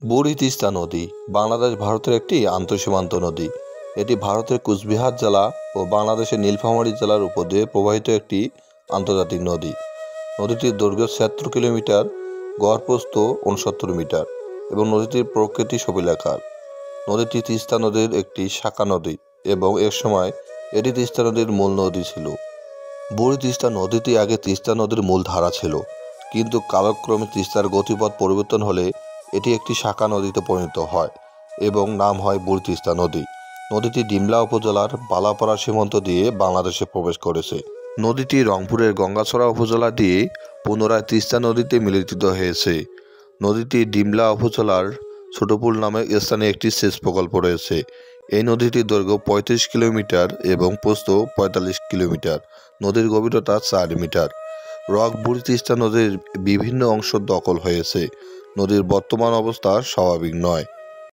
বুড়ি তিস্তা নদী বাংলাদেশ ভারতের একটি আন্তঃসীমান্ত নদী। এটি ভারতের কুচবিহার জেলা ও বাংলাদেশের নীলফামারী জেলার উপর দিয়ে প্রবাহিত একটি আন্তর্জাতিক নদী। নদীটির দৈর্ঘ্য ৭৬ কিলোমিটার, গড় প্রস্থ ৬৯ মিটার এবং নদীটির প্রকৃতি সবিলাকার। নদীটি তিস্তা নদীর একটি শাখা নদী এবং এক সময় এটি তিস্তা নদীর মূল নদী ছিল। বুড়ি তিস্তা নদীটি আগে তিস্তা নদীর মূল ধারা ছিল, কিন্তু কালক্রমে তিস্তার গতিপথ পরিবর্তন হলে এটি একটি শাখা নদীতে পরিণত হয় এবং নাম হয় বুড়ি তিস্তা নদী। নদীটি ডিমলা উপজেলার বালাপাড়া সীমান্ত দিয়ে বাংলাদেশে প্রবেশ করেছে। নদীটি রংপুরের গঙ্গাছড়া উপজেলা দিয়ে পুনরায় তিস্তা নদীতে মিলিত হয়েছে। নদীটি ডিমলা উপজেলার ছোটপুল নামক স্থানে একটি সেচ প্রকল্প রয়েছে। এই নদীটির দৈর্ঘ্য ৩৫ কিলোমিটার এবং প্রস্থ ৪৫ কিলোমিটার। নদীর গভীরতা ৪ মিটার। বুড়ি তিস্তা নদীর বিভিন্ন অংশ দখল হয়েছে। নদীর বর্তমান অবস্থা স্বাভাবিক নয়।